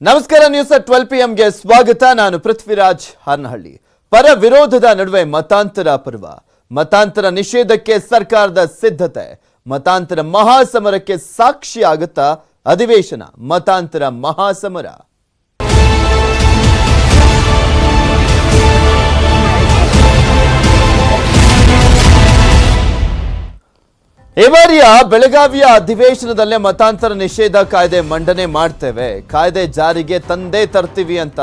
ನಮಸ್ಕಾರ news 12 PM ಗೆ ಸ್ವಾಗತ. ನಾನು ಪೃಥ್ವಿರಾಜ್ ಹಾರ್ನಹಳ್ಳಿ. ಪರ ವಿರೋಧದ ನಡುವೆ ಮತಾಂತರ ಪರ್ವ. ಮತಾಂತರ ನಿಷೇಧಕ್ಕೆ ಸರ್ಕಾರದ ಸಿದ್ಧತೆ. ಮತಾಂತರ ಮಹಾಸಮರಕ್ಕೆ ಸಾಕ್ಷಿ ಆಗುತ್ತಾ ಅಧಿವೇಶನ. ಮತಾಂತರ ಮಹಾಸಮರ. ಈ ಬಾರಿಯ ಬೆಳಗಾವಿಯ ಅಧಿವೇಶನದಲ್ಲೇ ಮತಾಂತರ ನಿಷೇಧ ಕಾಯ್ದೆ ಮಂಡನೆ ಮಾಡ್ತೇವೆ, ಕಾಯ್ದೆ ಜಾರಿಗೆ ತಂದೇ ತರ್ತೀವಿ ಅಂತ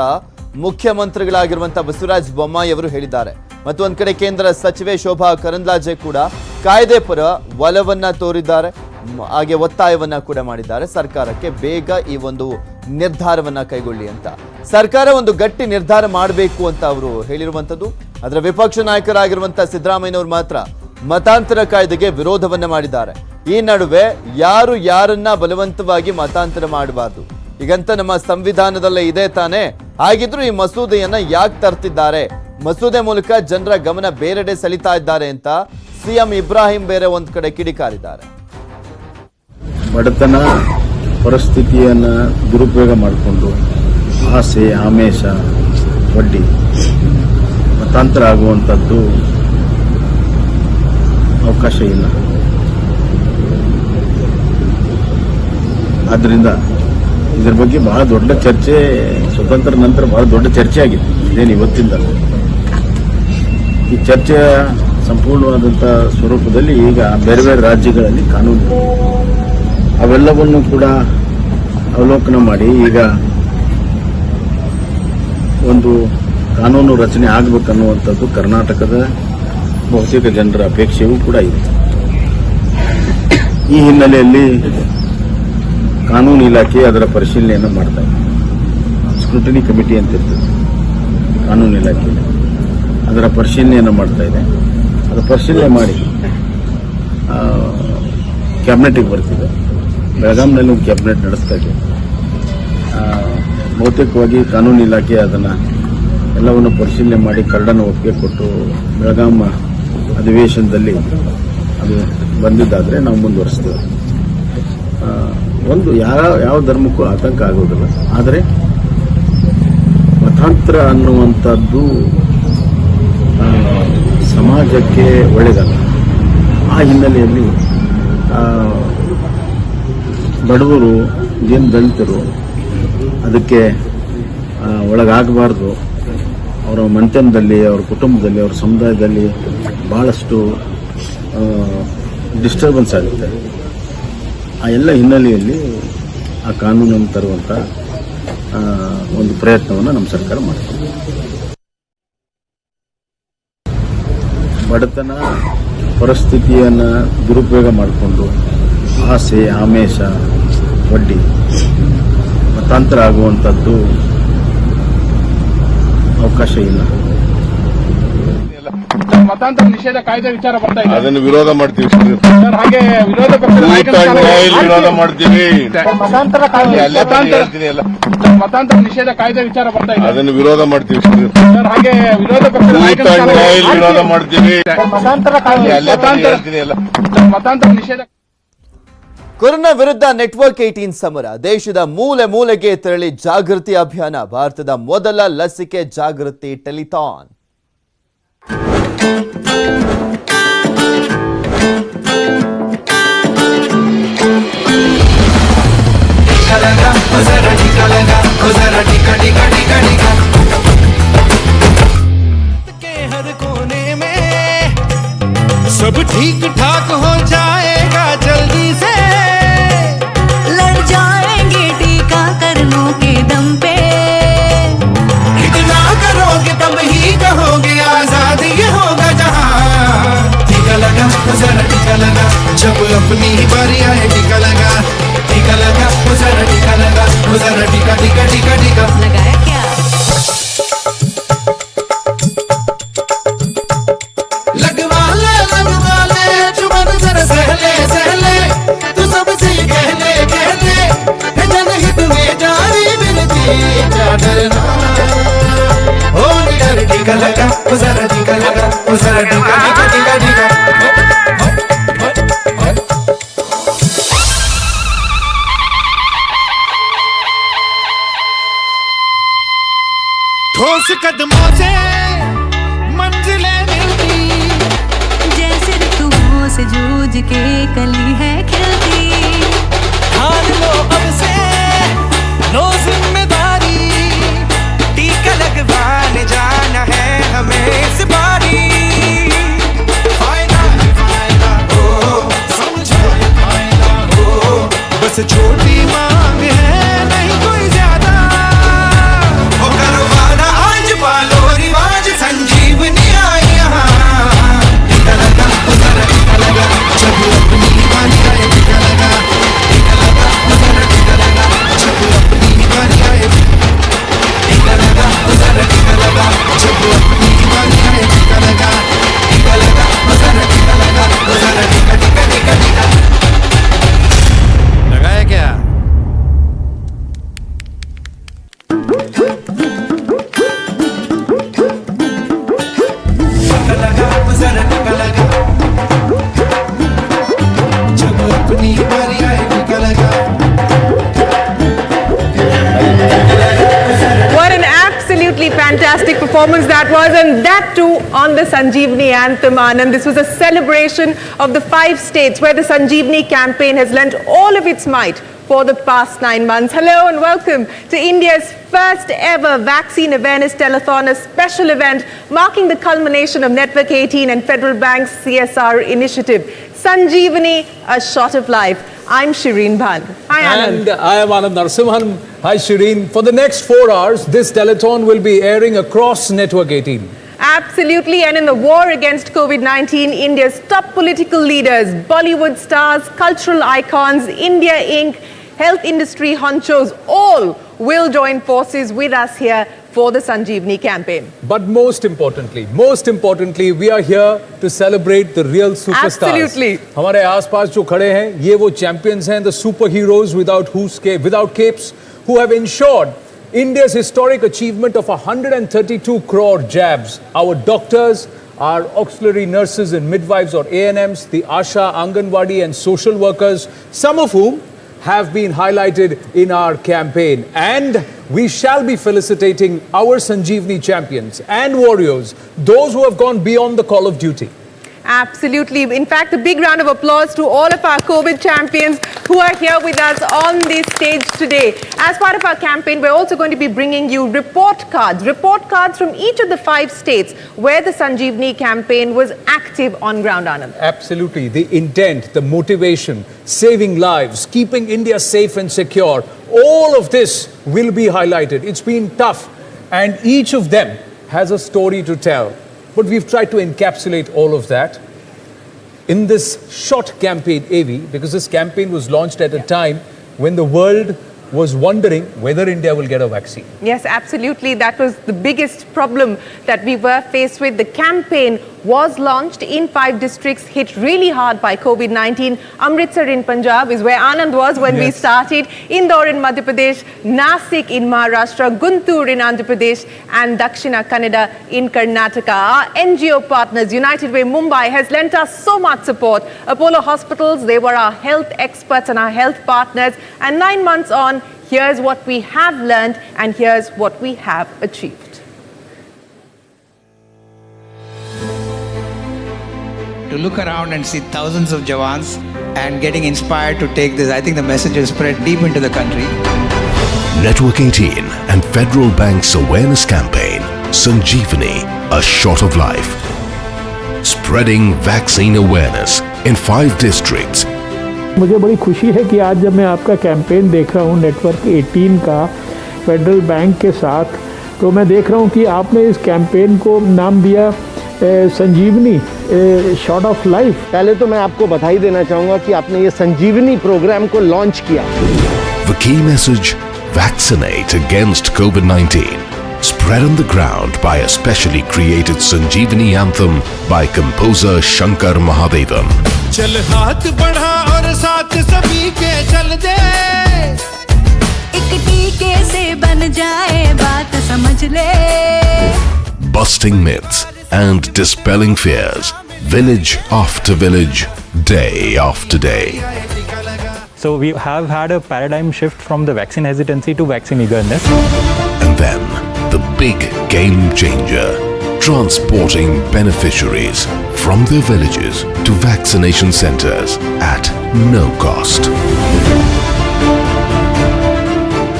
ಮುಖ್ಯಮಂತ್ರಿಗಳಾಗಿರುವಂತಹ ಬಸವರಾಜ ಬೊಮ್ಮಾಯಿ ಅವರು ಹೇಳಿದ್ದಾರೆ. ಮತ್ತು ಒಂದ್ ಕಡೆ ಕೇಂದ್ರ ಸಚಿವೆ ಶೋಭಾ ಕರಂದ್ಲಾಜೆ ಕೂಡ ಕಾಯ್ದೆ ಪರ ಒಲವನ್ನ ತೋರಿದ್ದಾರೆ, ಹಾಗೆ ಒತ್ತಾಯವನ್ನ ಕೂಡ ಮಾಡಿದ್ದಾರೆ ಸರ್ಕಾರಕ್ಕೆ ಬೇಗ ಈ ಒಂದು ನಿರ್ಧಾರವನ್ನ ಕೈಗೊಳ್ಳಿ ಅಂತ. ಸರ್ಕಾರ ಒಂದು ಗಟ್ಟಿ ನಿರ್ಧಾರ ಮಾಡಬೇಕು ಅಂತ ಅವರು ಹೇಳಿರುವಂತದ್ದು. ಅದರ ವಿಪಕ್ಷ ನಾಯಕರಾಗಿರುವಂತಹ ಸಿದ್ದರಾಮಯ್ಯನವರು ಮಾತ್ರ ಮತಾಂತರ ಕಾಯ್ದೆಗೆ ವಿರೋಧವನ್ನ ಮಾಡಿದ್ದಾರೆ. ಈ ನಡುವೆ ಯಾರು ಯಾರನ್ನ ಬಲವಂತವಾಗಿ ಮತಾಂತರ ಮಾಡಬಾರ್ದು, ಈಗಂತ ನಮ್ಮ ಸಂವಿಧಾನದಲ್ಲೇ ಇದೆ ತಾನೆ, ಹಾಗಿದ್ರು ಈ ಮಸೂದೆಯನ್ನ ಯಾಕೆ ತರ್ತಿದ್ದಾರೆ, ಮಸೂದೆ ಮೂಲಕ ಜನರ ಗಮನ ಬೇರೆಡೆ ಸೆಳಿತಾ ಇದ್ದಾರೆ ಅಂತ ಸಿಎಂ ಇಬ್ರಾಹಿಂ ಬೇರೆ ಒಂದ್ ಕಡೆ ಕಿಡಿಕಾರಿದ್ದಾರೆ. ಬಡತನ ಪರಿಸ್ಥಿತಿಯನ್ನ ದುರುಪಯೋಗ ಮಾಡಿಕೊಂಡು ಆಸೆ ಆಮೇಷ ಒಡ್ಡಿ ಮತಾಂತರ ಆಗುವಂಥದ್ದು ಅವಕಾಶ ಇಲ್ಲ. ಆದ್ದರಿಂದ ಇದರ ಬಗ್ಗೆ ಬಹಳ ದೊಡ್ಡ ಚರ್ಚೆ, ಸ್ವತಂತ್ರ ನಂತರ ಬಹಳ ದೊಡ್ಡ ಚರ್ಚೆ ಆಗಿದೆ. ಇದೇನು ಇವತ್ತಿಂದ. ಈ ಚರ್ಚೆಯ ಸಂಪೂರ್ಣವಾದಂಥ ಸ್ವರೂಪದಲ್ಲಿ ಈಗ ಬೇರೆ ಬೇರೆ ರಾಜ್ಯಗಳಲ್ಲಿ ಕಾನೂನು ಅವೆಲ್ಲವನ್ನು ಕೂಡ ಅವಲೋಕನ ಮಾಡಿ ಈಗ ಒಂದು ಕಾನೂನು ರಚನೆ ಆಗಬೇಕನ್ನುವಂಥದ್ದು ಕರ್ನಾಟಕದ ಬಹುತೇಕ ಜನರ ಅಪೇಕ್ಷೆಯೂ ಕೂಡ ಇದೆ. ಈ ಹಿನ್ನೆಲೆಯಲ್ಲಿ ಕಾನೂನು ಇಲಾಖೆ ಅದರ ಪರಿಶೀಲನೆಯನ್ನು ಮಾಡ್ತಾ ಇದೆ. ಸ್ಕ್ರೂಟಿನಿ ಕಮಿಟಿ ಅಂತ ಇರ್ತದೆ ಕಾನೂನು ಇಲಾಖೆಯಲ್ಲಿ, ಅದರ ಪರಿಶೀಲನೆಯನ್ನು ಮಾಡ್ತಾ ಇದೆ. ಅದರ ಪರಿಶೀಲನೆ ಮಾಡಿ ಕ್ಯಾಬಿನೆಟ್ಗೆ ಬರ್ತಿದೆ. ಬೆಳಗಾಂನಲ್ಲಿ ಒಂದು ಕ್ಯಾಬಿನೆಟ್ ನಡೆಸ್ತಾ ಇದೆ. ಬಹುತೇಕವಾಗಿ ಕಾನೂನು ಇಲಾಖೆ ಅದನ್ನು ಎಲ್ಲವನ್ನು ಪರಿಶೀಲನೆ ಮಾಡಿ ಕರಡನ್ನು ಒಪ್ಪಿಗೆ ಕೊಟ್ಟು ಬೆಳಗಾಂ ಅಧಿವೇಶನದಲ್ಲಿ ಅದು ಬಂದಿದ್ದಾದರೆ ನಾವು ಮುಂದುವರಿಸ್ತೇವೆ. ಒಂದು ಯಾವ ಧರ್ಮಕ್ಕೂ ಆತಂಕ ಆಗೋದಿಲ್ಲ, ಆದರೆ ಮತಾಂತರ ಅನ್ನುವಂಥದ್ದು ಸಮಾಜಕ್ಕೆ ಒಳ್ಳೆಯದಲ್ಲ. ಆ ಹಿನ್ನೆಲೆಯಲ್ಲಿ ಬಡವರು ಏನು ದಲಿತರು ಅದಕ್ಕೆ ಒಳಗಾಗಬಾರ್ದು. ಅವರ ಮನೆತನದಲ್ಲಿ, ಅವರ ಕುಟುಂಬದಲ್ಲಿ, ಅವರ ಸಮುದಾಯದಲ್ಲಿ ಬಹಳಷ್ಟು ಡಿಸ್ಟರ್ಬೆನ್ಸ್ ಆಗುತ್ತೆ. ಆ ಎಲ್ಲ ಹಿನ್ನೆಲೆಯಲ್ಲಿ ಆ ಕಾನೂನನ್ನು ತರುವಂಥ ಒಂದು ಪ್ರಯತ್ನವನ್ನು ನಮ್ಮ ಸರ್ಕಾರ ಮಾಡ್ತದೆ. ಬಡತನ ಪರಿಸ್ಥಿತಿಯನ್ನು ದುರುಪಯೋಗ ಮಾಡಿಕೊಂಡು ಆಸೆ ಆಮೇಷ ಒಡ್ಡಿ ಮತಾಂತರ ಆಗುವಂಥದ್ದು ಅವಕಾಶ ಇಲ್ಲ. ಮತಾಂತರ ನಿಷೇಧ ಕಾಯ್ದೆ ವಿಚಾರ ಬರ್ತಾ ಇದೆ, ಅದನ್ನು ವಿರೋಧ ಮಾಡ್ತೀವಿ ಸರ್. ಹಾಗೆ ವಿರೋಧ ಪಕ್ಷದ ವಿರೋಧ ಮಾಡ್ತೀವಿ. ಮತಾಂತರ ನಿಷೇಧ ಕಾಯ್ದೆ ವಿಚಾರ ಬರ್ತಾ ಇದೆ, ಅದನ್ನು ವಿರೋಧ ಮಾಡ್ತೀವಿ ಸರ್. ಹಾಗೆ ವಿರೋಧ ಪಕ್ಷದ ವಿರೋಧ ಮಾಡ್ತೀವಿ. ಮತಾಂತರ ನಿಷೇಧ. ಕೊರೋನಾ ವಿರುದ್ಧ ನೆಟ್ವರ್ಕ್ 18 ಸಮರ. ದೇಶದ ಮೂಲೆ ಮೂಲೆಗೆ ತೆರಳಿ ಜಾಗೃತಿ ಅಭಿಯಾನ. ಭಾರತದ ಮೊದಲ ಲಸಿಕೆ ಜಾಗೃತಿ ಟೆಲಿಥಾನ್. हर कोने में सब ठीक ठाक हो जाएगा, जल्दी से लड़ जाएंगे टीकाकरणों के दम पे। इतना करोगे तब ही कहोगे आजादी होगा जहां। टीका लगा तो जरा टीका लगा, जब अपनी ही बारी आए टीका लगा। टीका लगा तो जरा टीका लगा, तो जरा टीका टीका टीका टीका लगाया क्या? लगवा ले चुमन जरा सहले सहले, तू सबसे कहले कहले, जनहित में जारी विनती क्या डरना। ओ निडर टीका लगा, ओ जरा टीका लगा, ओ जरा टीका टीका टीका टीका। कदमों से मंजिलें मिलती जैसे ऋतुओं से जूझ के कली है खिलती ठान लो अब से लो जिम्मेदारी टीका लगवाने जाना है हमें इस बारी फायदा ही फायदा हो समझो ये फायदा हो बस छोटी मांग है नहीं कोई ज्यादा ओ करो वादा आज पालो रिवाज संजीवनी आई यहाँ टीका लगा जरा टीका लगा जब अपनी बारी आए टीका लगा जरा टीका लगा जब अपनी बारी आए टीका लगा जरा टीका लगा जब अपनी बारी आए टीका लगा जरा टीका लगा जरा टीका टीका टीका टीका लगाया क्या लगा जरा टीका लगा जब अपनी बारी आए टीका लगा What an absolutely fantastic performance that was, and that too on the Sanjeevani anthem, Anand. This was a celebration of the 5 states where the Sanjeevani campaign has lent all of its might for the past 9 months. Hello and welcome to India's first ever vaccine awareness telethon, a special event marking the culmination of Network 18 and Federal Bank's CSR initiative. Sanjeevani, a shot of life. I'm Shireen Bhan. Hi, Anand. And I am Anand Narasimhan. Hi, Shireen. For the next 4 hours, this telethon will be airing across Network 18. Absolutely, and in the war against COVID-19, India's top political leaders, Bollywood stars, cultural icons, India Inc., health industry honchos, all will join forces with us here for the Sanjeevani campaign. But most importantly, we are here to celebrate the real superstars. Absolutely. हमारे आसपास जो खड़े हैं, ये वो champions हैं, the superheroes without capes, who have ensured India's historic achievement of 132 crore jabs. Our doctors, our auxiliary nurses and midwives or ANMs, the Asha, Anganwadi and social workers, some of whom have been highlighted in our campaign. And we shall be felicitating our Sanjeevani champions and warriors, those who have gone beyond the call of duty. Absolutely. In fact, a big round of applause to all of our COVID champions who are here with us on this stage today. As part of our campaign, we're also going to be bringing you report cards from each of the 5 states where the Sanjeevani campaign was active on ground, Anand. Absolutely. The intent, the motivation, saving lives, keeping India safe and secure, all of this will be highlighted. It's been tough, and each of them has a story to tell. But we've tried to encapsulate all of that in this short campaign, AV, because this campaign was launched at a time when the world was wondering whether India will get a vaccine. Yes, absolutely. That was the biggest problem that we were faced with. The campaign was launched in 5 districts hit really hard by COVID-19. Amritsar in Punjab is where Anand was when we started. Indore in Madhya Pradesh, Nasik in Maharashtra, Guntur in Andhra Pradesh, and Dakshina Kannada in Karnataka. Our NGO partners, United Way Mumbai, has lent us so much support. Apollo Hospitals, they were our health experts and our health partners. And 9 months on, here's what we have learned and here's what we have achieved. To look around and see thousands of Jawans and getting inspired to take this, I think the message is spread deep into the country. Network 18 and Federal Bank's awareness campaign, Sanjeevani, a shot of life. Spreading vaccine awareness in 5 districts. मुझे बड़ी खुशी है कि आज जब मैं आपका campaign देख रहा हूँ नेटवर्क 18 का फेडरल बैंक के साथ, तो मैं देख रहा हूँ कि आपने इस कैंपेन को नाम दिया संजीवनी, शॉट ऑफ लाइफ। पहले तो मैं आपको बधाई देना चाहूँगा कि आपने ये संजीवनी प्रोग्राम को लॉन्च किया। The key message, vaccinate against COVID-19. Spread on the ground by a specially created Sanjeevani anthem by composer Shankar Mahadevan. चल हाथ बढ़ा और साथ सभी के चल दे, एक टीके से बन जाए बात समझ ले। Busting myths and dispelling fears, village after village, day after day. So we have had a paradigm shift from the vaccine hesitancy to vaccine eagerness. And then the big game changer, transporting beneficiaries from their villages to vaccination centers at no cost.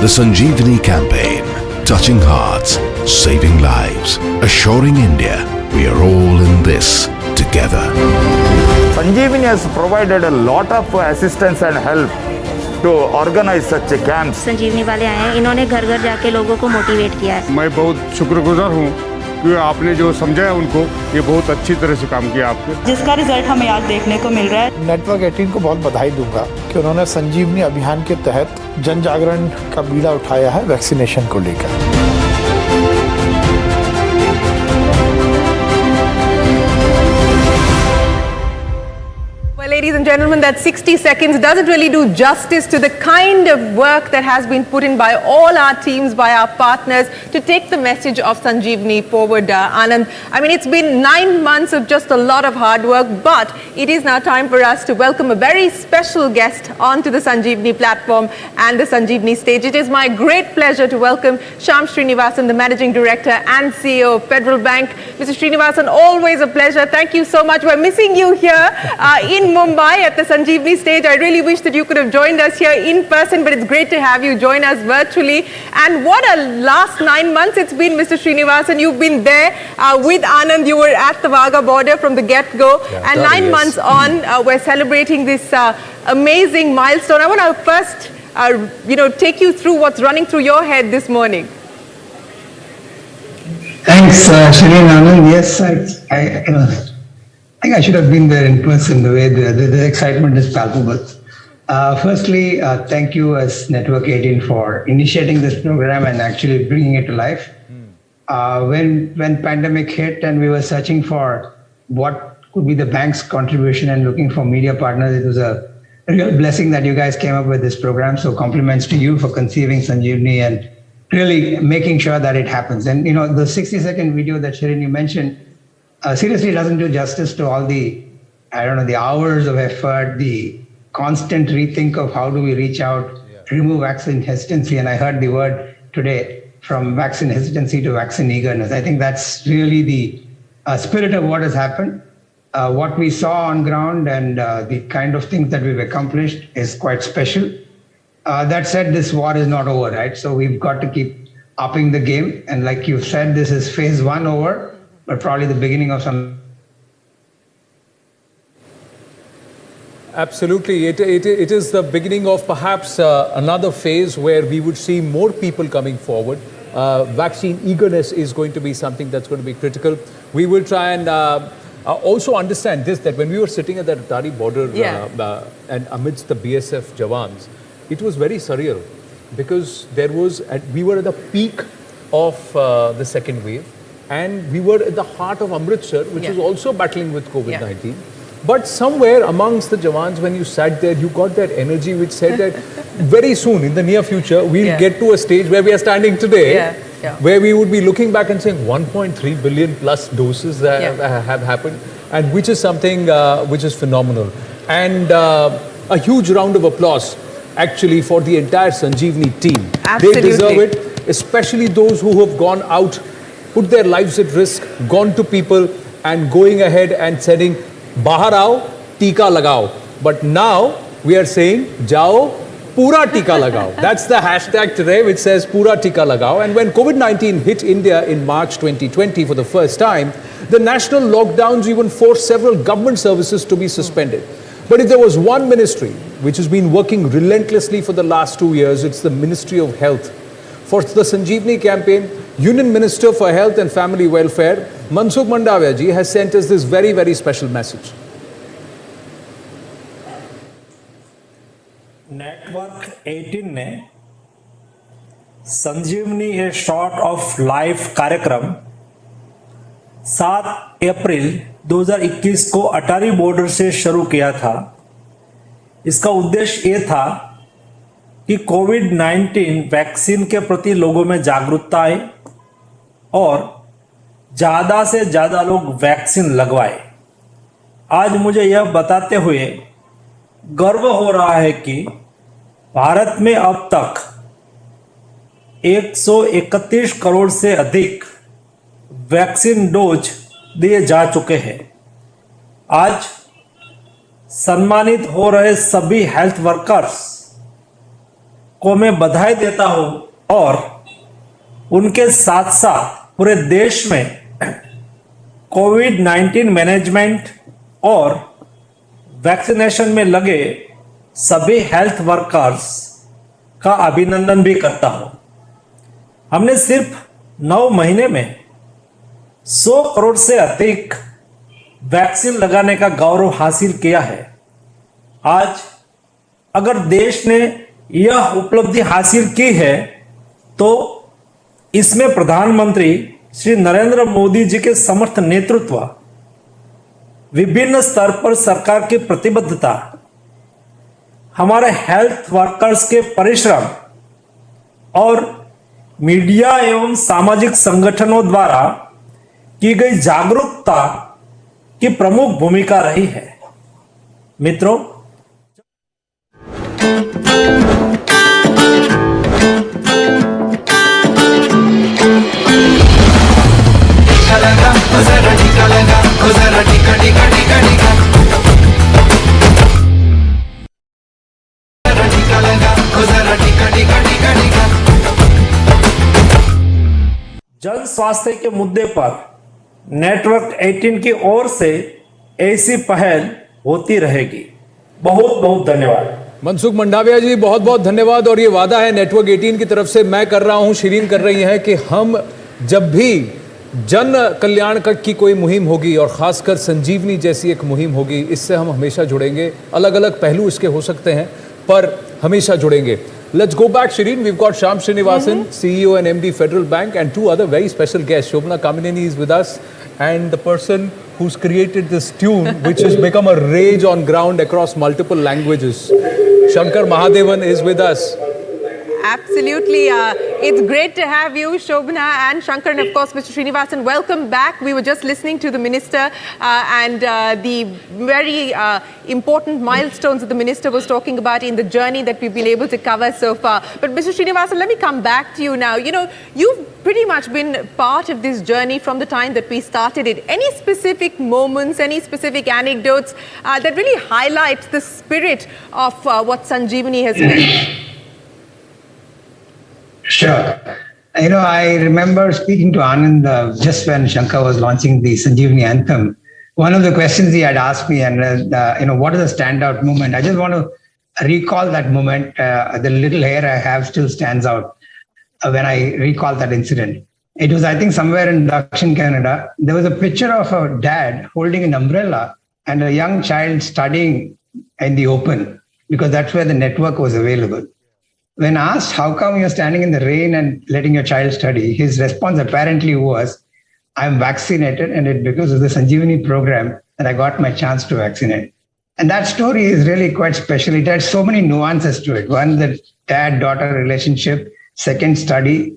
The Sanjeevani campaign, touching hearts, saving lives, assuring India we are all in this together. Sanjeevani has provided a lot of assistance and help to organize such camps. संजीवनी वाले आए हैं, इन्होंने घर घर जाके लोगों को motivate किया है। मैं बहुत शुक्रगुजार हूँ कि आपने जो समझाया उनको, ये बहुत अच्छी तरह से काम किया आपने, जिसका रिजल्ट हमें आज देखने को मिल रहा है। नेटवर्क 18 को बहुत बधाई दूंगा कि उन्होंने संजीवनी अभियान के तहत जन जागरण का बीड़ा उठाया है वैक्सीनेशन को लेकर। Ladies and gentlemen, that 60 seconds doesn't really do justice to the kind of work that has been put in by all our teams, by our partners, to take the message of Sanjeevani forward, Anand. I mean, it's been 9 months of just a lot of hard work, but it is now time for us to welcome a very special guest onto the Sanjeevani platform and the Sanjeevani stage. It is my great pleasure to welcome Shyam Srinivasan, the Managing Director and CEO of Federal Bank. Mr. Srinivasan, always a pleasure. Thank you so much. We're missing you here in Mumbai at the Sanjeevani stage. I really wish that you could have joined us here in person, but it's great to have you join us virtually. And what a last 9 months it's been, Mr. Srinivasan. You've been there with Anand. You were at the Wagah border from the get-go. Yeah, and 9 months on, we're celebrating this amazing milestone. I want to first, take you through what's running through your head this morning. Thanks, Shireen Anand. Yes, I think I should have been there in person. The way the excitement is palpable. Firstly, thank you as Network 18 for initiating this program and actually bringing it to life. When pandemic hit and we were searching for what could be the bank's contribution and looking for media partners, it was a real blessing that you guys came up with this program. So compliments to you for conceiving Sanjeevani and really making sure that it happens. And the 60-second video that Shireen you mentioned, seriously doesn't do justice to all the hours of effort, the constant rethink of how do we reach out, remove vaccine hesitancy. And I heard the word today, from vaccine hesitancy to vaccine eagerness. I think that's really the spirit of what has happened. What we saw on ground and the kind of things that we've accomplished is quite special. That said, this war is not over, right? So we've got to keep upping the game. And like you said, this is phase 1 over, but probably the beginning of some. Absolutely. It is the beginning of perhaps another phase where we would see more people coming forward. Vaccine eagerness is going to be something that's going to be critical. We will try and also understand this, that when we were sitting at the Atari border and amidst the BSF Jawans, it was very surreal because we were at the peak of the second wave. And we were at the heart of Amritsar, which was also battling with COVID-19. But somewhere amongst the Jawans, when you sat there, you got that energy which said that very soon, in the near future, we'll get to a stage where we are standing today, where we would be looking back and saying 1.3 billion plus doses have happened, and which is something which is phenomenal. And a huge round of applause, actually, for the entire Sanjeevani team. Absolutely. They deserve it, especially those who have gone out, put their lives at risk, gone to people and going ahead and saying, Bahar aao, tika lagao. But now we are saying, Jao, pura tika lagao. That's the hashtag today which says pura tika lagao. And when COVID-19 hit India in March 2020 for the first time, the national lockdowns even forced several government services to be suspended. But if there was one ministry which has been working relentlessly for the last 2 years, it's the Ministry of Health. For the Sanjeevani campaign, Union Minister for Health and Family Welfare, Mansukh Mandavia ji, has sent us this very, very special message. Network 18 ने संजीवनी ए short of life कार्यक्रम 7 अप्रैल 2021 को अटारी border से शुरू किया था। इसका उद्देश्य ये था कि कोविड-19 वैक्सीन के प्रति लोगों में जागरूकता आए और ज़्यादा से ज़्यादा लोग वैक्सीन लगवाए। आज मुझे यह बताते हुए गर्व हो रहा है कि भारत में अब तक 131 करोड़ से अधिक वैक्सीन डोज दिए जा चुके हैं। आज सम्मानित हो रहे सभी हेल्थ वर्कर्स को मैं बधाई देता हूं और उनके साथ साथ पूरे देश में कोविड-19 मैनेजमेंट और वैक्सीनेशन में लगे सभी हेल्थ वर्कर्स का अभिनंदन भी करता हूं। हमने सिर्फ 9 महीने में 100 करोड़ से अधिक वैक्सीन लगाने का गौरव हासिल किया है। आज अगर देश ने यह उपलब्धि हासिल की है तो इसमें प्रधानमंत्री श्री नरेंद्र मोदी जी के समर्थ नेतृत्व, विभिन्न स्तर पर सरकार की प्रतिबद्धता, हमारे हेल्थ वर्कर्स के परिश्रम और मीडिया एवं सामाजिक संगठनों द्वारा की गई जागरूकता की प्रमुख भूमिका रही है। मित्रों, जन स्वास्थ्य के मुद्दे पर नेटवर्क 18 की ओर से ऐसी पहल होती रहेगी। बहुत बहुत धन्यवाद। मनसुख मंडाविया जी, बहुत बहुत धन्यवाद। और ये वादा है नेटवर्क 18 की तरफ से, मैं कर रहा हूं, शिरीन कर रही है, कि हम जब भी जन कल्याण की कोई मुहिम होगी और खासकर संजीवनी जैसी एक मुहिम होगी, इससे हम हमेशा जुड़ेंगे। अलग अलग पहलू इसके हो सकते हैं पर हमेशा जुड़ेंगे। Let's go back, Shireen. We've got Shyam Srinivasan, CEO and MD Federal Bank, and 2 other very special guests. Shobhana Kamineni is with us, and the person who's created this tune, which has become a rage on ground across multiple languages. Shankar Mahadevan is with us. Absolutely. It's great to have you, Shobhana and Shankar, and of course, Mr. Srinivasan. Welcome back. We were just listening to the Minister and the very important milestones that the Minister was talking about in the journey that we've been able to cover so far. But Mr. Srinivasan, let me come back to you now. You know, you've pretty much been part of this journey from the time that we started it. Any specific moments, any specific anecdotes that really highlight the spirit of what Sanjeevani has meant? Sure. You know, I remember speaking to Anand just when Shankar was launching the Sanjeevani anthem. One of the questions he had asked me, and what is the standout moment? I just want to recall that moment. The little hair I have still stands out when I recall that incident. It was, I think, somewhere in Dakshin Canada. There was a picture of a dad holding an umbrella and a young child studying in the open, because that's where the network was available. When asked, how come you're standing in the rain and letting your child study? His response apparently was, I'm vaccinated, and it's because of the Sanjeevani program that I got my chance to vaccinate. And that story is really quite special. It had so many nuances to it. One, the dad-daughter relationship. Second, study.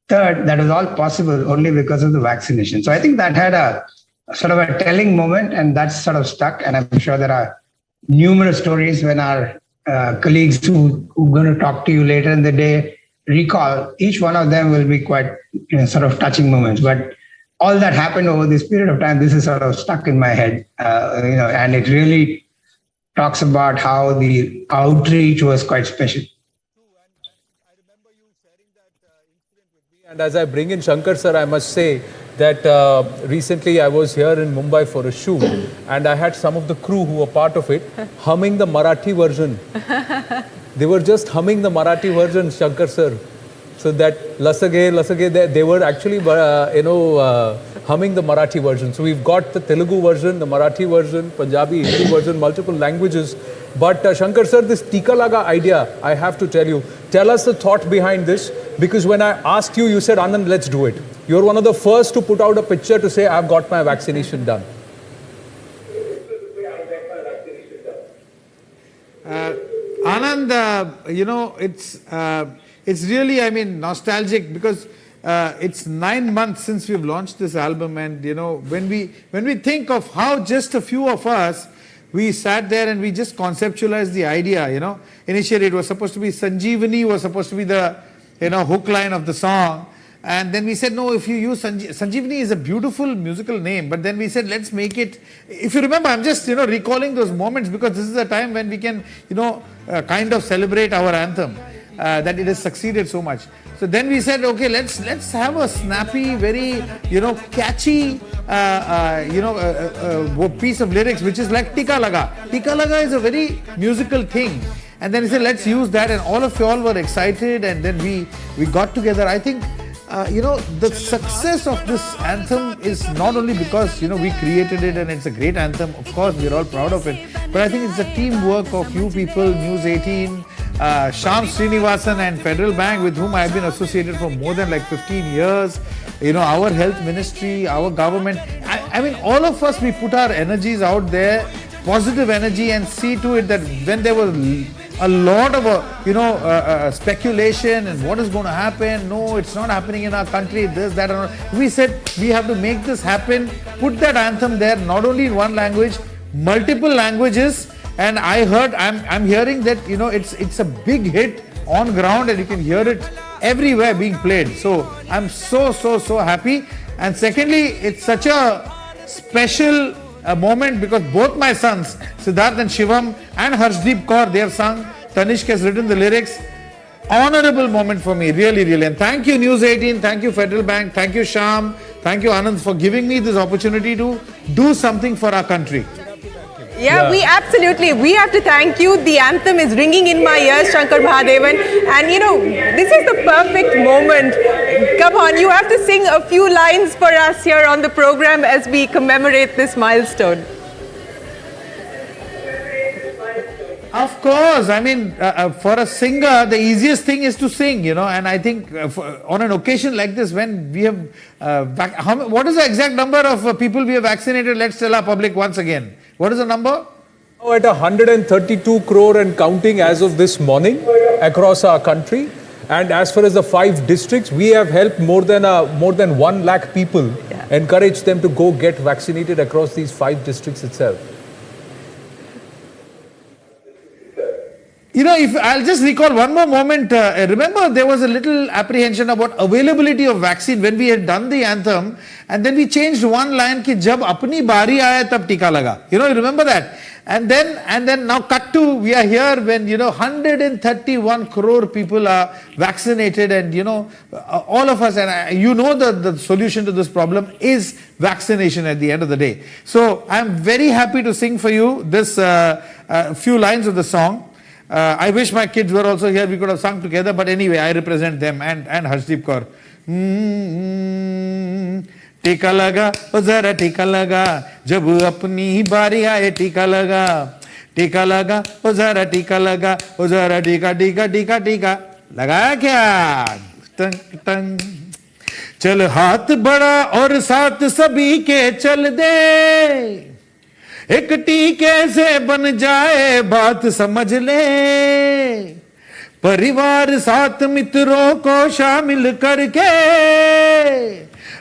Third, that was all possible only because of the vaccination. So I think that had a sort of a telling moment, and that's sort of stuck. And I'm sure there are numerous stories when our colleagues who are going to talk to you later in the day recall. Each one of them will be quite sort of touching moments. But all that happened over this period of time, this is sort of stuck in my head, and it really talks about how the outreach was quite special. And as I bring in Shankar sir, I must say that recently I was here in Mumbai for a shoot, and I had some of the crew who were part of it humming the Marathi version. They were just humming the Marathi version, Shankar sir. So that Lasage, they were actually humming the Marathi version. So we've got the Telugu version, the Marathi version, Punjabi, Hindi version, multiple languages. But Shankar sir, this Tika Laga idea, I have to tell you, tell us the thought behind this, because when I asked you, you said, Anand, let's do it. You're one of the first to put out a picture to say, I've got my vaccination done. Anand, it's really, nostalgic, because it's 9 months since we've launched this album, and when we think of how just a few of us, we sat there and we just conceptualized the idea. Initially it was supposed to be Sanjeevani, was supposed to be the hook line of the song. And then we said, no, if you use Sanjeevani is a beautiful musical name, but then we said, let's make it, if you remember, I'm just, recalling those moments because this is a time when we can, kind of celebrate our anthem, that it has succeeded so much. So then we said, okay, let's have a snappy, very, catchy, piece of lyrics, which is like Tika Laga. Tika Laga is a very musical thing. And then we said, let's use that. And all of you all were excited. And then we got together. I think, the success of this anthem is not only because, we created it and it's a great anthem. Of course, we're all proud of it. But I think it's the teamwork of you people, News 18, Shyam Srinivasan and Federal Bank, with whom I've been associated for more than like 15 years. Our health ministry, our government. I mean, all of us, we put our energies out there, positive energy, and see to it that when there was a lot of speculation and what is going to happen, no, it's not happening in our country, this, that, and all. We said we have to make this happen, put that anthem there, not only in one language, multiple languages. And I'm hearing that, it's a big hit on ground and you can hear it everywhere being played. So I'm so happy. And secondly, it's such a special moment because both my sons, Siddharth and Shivam and Harshdeep Kaur, they have sung. Tanishq has written the lyrics. Honorable moment for me, really. And thank you News 18, thank you Federal Bank, thank you Shyam, thank you Anand for giving me this opportunity to do something for our country. Yeah, we have to thank you. The anthem is ringing in my ears, Shankar Mahadevan. And this is the perfect moment. Come on, you have to sing a few lines for us here on the program as we commemorate this milestone. Of course, I mean, for a singer, the easiest thing is to sing, and I think on an occasion like this, when we have, what is the exact number of people we have vaccinated? Let's tell our public once again. What is the number? At 132 crore and counting as of this morning across our country. And as far as the 5 districts, we have helped more than 1 lakh people, encourage them to go get vaccinated across these 5 districts itself. If I'll just recall one more moment, remember there was a little apprehension about availability of vaccine when we had done the anthem, and then we changed one line ki jab apni bari aaya tab tika laga. You remember that? And then now cut to, we are here when 131 crore people are vaccinated, and all of us, and the solution to this problem is vaccination at the end of the day. So I'm very happy to sing for you this few lines of the song. I wish my kids were also here, we could have sung together, but anyway, I represent them and Harshdeep Kaur. टीका लगा ओ जरा टीका लगा जब अपनी बारी आए टीका लगा ओ जरा टीका लगा ओ जरा टीका लगाया क्या टंग टंग चल हाथ बड़ा और साथ सभी के चल दे एक टीके से बन जाए बात समझ ले परिवार साथ मित्रों को शामिल करके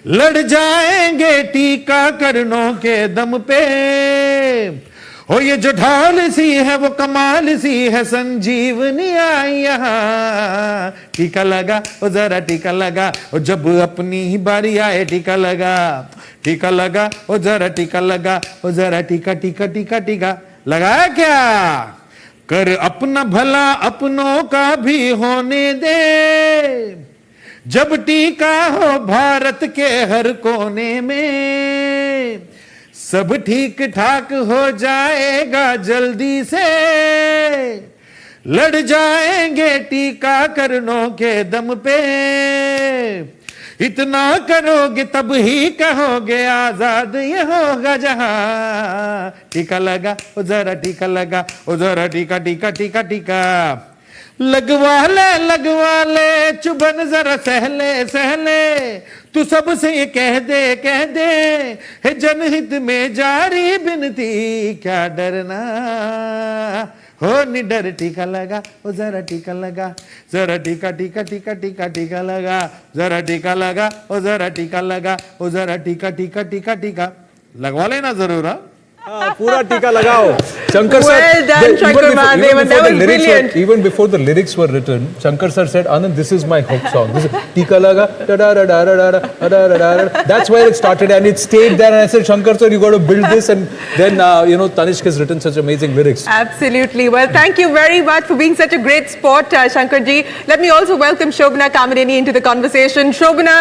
लड़ जाएंगे टीकाकरणों के दम पे हो ये जो ढाल सी है वो कमाल सी है संजीवनी आई यहाँ टीका लगा ओ जरा टीका लगा ओ जब अपनी ही बारी आए टीका लगा ओ जरा टीका लगा ओ जरा टीका लगाया क्या कर अपना भला अपनों का भी होने दे जब टीका हो भारत के हर कोने में सब ठीक ठाक हो जाएगा जल्दी से लड़ जाएंगे टीकाकरणों के दम पे इतना करोगे तब ही कहोगे आजाद ये होगा जहां टीका लगा ओ जरा टीका लगा ओ जरा टीका लगवा ले चुभन जरा सहले तू सबसे ये कह दे है जनहित में जारी बिनती क्या डरना हो निडर टीका लगा ओ जरा टीका लगा जरा टीका लगा जरा टीका लगा ओ जरा टीका लगा ओ जरा टीका लगवा लेना जरूर। पूरा टीका लगाओ। Shankar sir, Well done, Shankar Mahadevan. That was brilliant. Even before the lyrics were written, Shankar sir said, Anand, this is my hook song. This is Tika Laga, da da da da da da da da da. That's where it started, and it stayed there. And I said, Shankar sir, you got to build this. And then, Tanishq has written such amazing lyrics. Absolutely. Well, thank you very much for being such a great sport, Shankarji. Let me also welcome Shobhana Kamadeni into the conversation. Shobhana,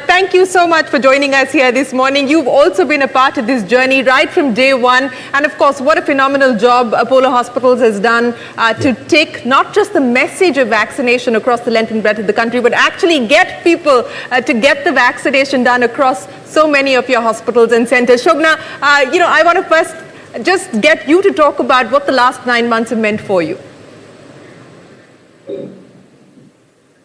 thank you so much for joining us here this morning. You've also been a part of this journey right from day one. And of course, what a phenomenal job Apollo Hospitals has done to take not just the message of vaccination across the length and breadth of the country, but actually get people to get the vaccination done across so many of your hospitals and centers. Shobhana, I want to first just get you to talk about what the last 9 months have meant for you.